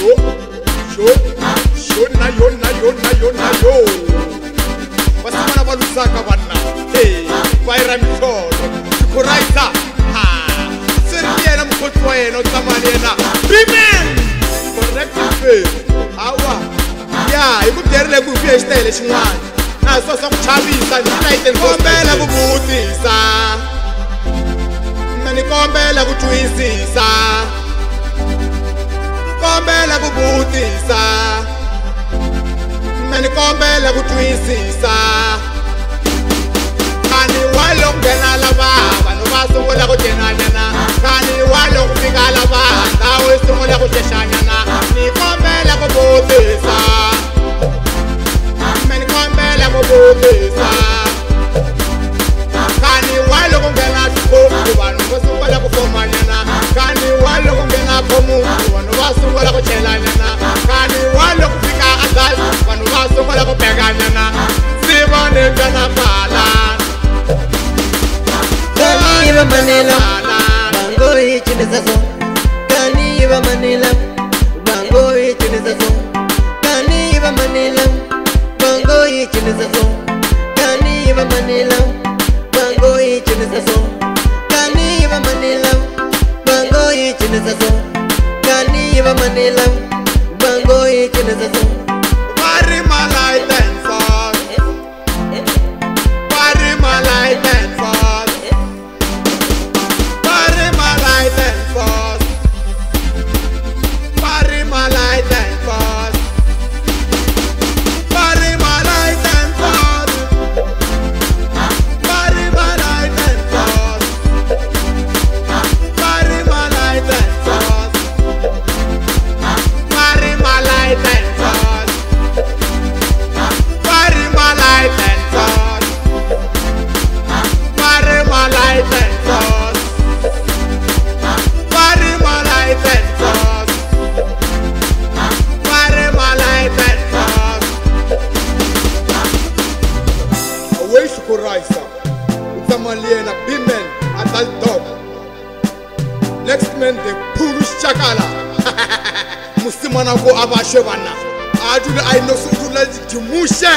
yo basimana ba lusaka banna ba ira mitholo dikoraita seriena mkhotsi wa yena o tsamane yena amen correct faith awa ya iku byerile ku vuye xitele xin'wana na swo swa ku chavisa ni laiteni kombela ku vutisa ni kombela ku twisisa kombela ku vutisa ni kombela ku twisisa kani walo nghena lava vanhu va sungula ku cenanyana kani walo ku fika lava ndhawu yi sungula ku xexanyana ni kombela ku vutisa ni kombela ku vutisa kani walo ku nghena xikoku vanhu va sungula ku fomanyana kani walo ku nghena khomuku vanhu va sungula ku chelanyana kani walo ku fika adal vanhu va sungula ku bekanyana sivone ndana pala kani va manila bango hi chinisaso kani va manila bango hi chinisaso kani va manila bango hi chinisaso kani va manila bango hi chinisaso kani va manila bango hi chinisaso kani va manila bango hi chinisaso Pari malai tensos Pari malai tensos Pari malai tensos Pari malai tensos Pari malai tensos Pari malai tensos Pari malai tensos Pari malai tensos Pari malai tensos Pari malai tensos Pari malai tensos Pari malai tensos Away shukuraisa Utamaliena bimen atal dog Next man the Purush Chakala Musimana go abashebana Ajude I know sukula jimushe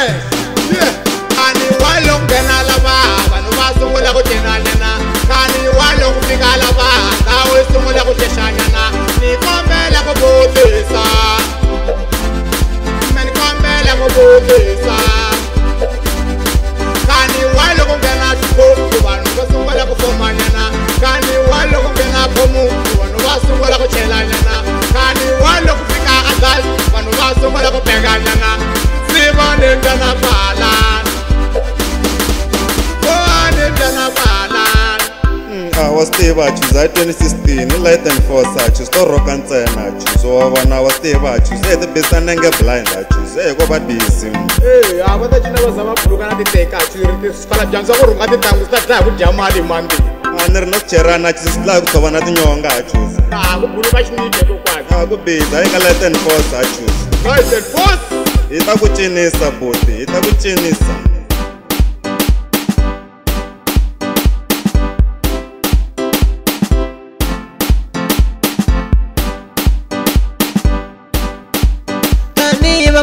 Kani walo ngena lava Vanu va sungula ku cenanyana Kani walo ku fika lava Ndhawu yi sungula ku xexanyana Ni kombela ku vutisa Ni kombela ku vutisa Kani walo ku nghena xikoku vanhu va sungula ku fomanyana Kani walo ku nghena khomuku vanhu va sungula ku chelanyana Kani walo ku fika adal vanhu va sungula ku bekanyana sivone ndana pala was tiva choose 2016 light and force choose to rock and tsena choose wa na was tiva choose the business nge blind choose go ba busy ava ta cina va zama pfuluka na titeka ti sifala byanza ku rhunga tintangu swi ta dlaya ku dya mali mandi ni ri na ku cherana choose la ku tshova na tinyonga choose ku buluka xinike kokwani ku busy hi nga light and force choose light and force hi ta ku cinisa boti hi ta ku cinisa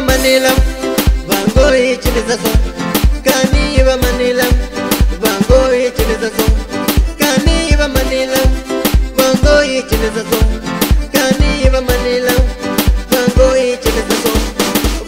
Manila bango hi chinisaso kani va Manila bango hi chinisaso kani va Manila bango hi chinisaso kani va Manila bango hi chinisaso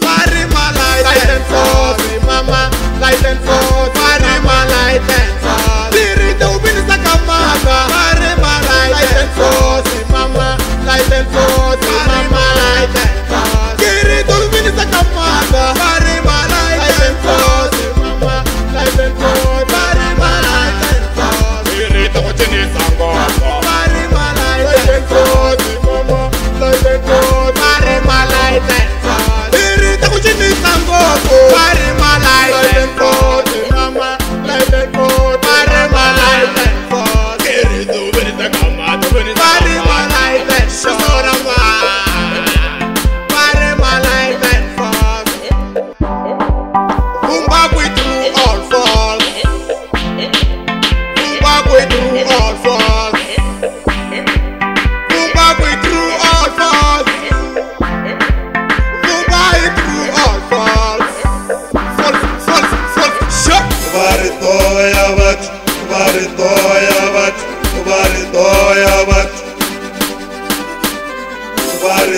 Pari malai tensos mama light and force Pari malai tensos Dirita ubinisa kamaka Pari malai tensos mama light and force mama light tensos Dirita ubinisa kamaka Pari malai tensos mama light and force Pari malai tensos Dirita kuchinisa ngoko Pari malai tensos mama light and force Pari malai tensos Dirita kuchinisa ngoko Pari malai tensos mama light and force Pari malai tensos Dirita ubinisa kamaka Pari malai tensos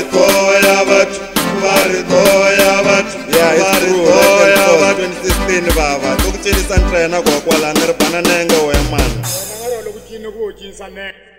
ri toya batho va ri toya batho va ri toya batho 2016 baba tokucinisa ntrena kokwalani ri bana nenge we mani ngalo lokucina ku cinisa ne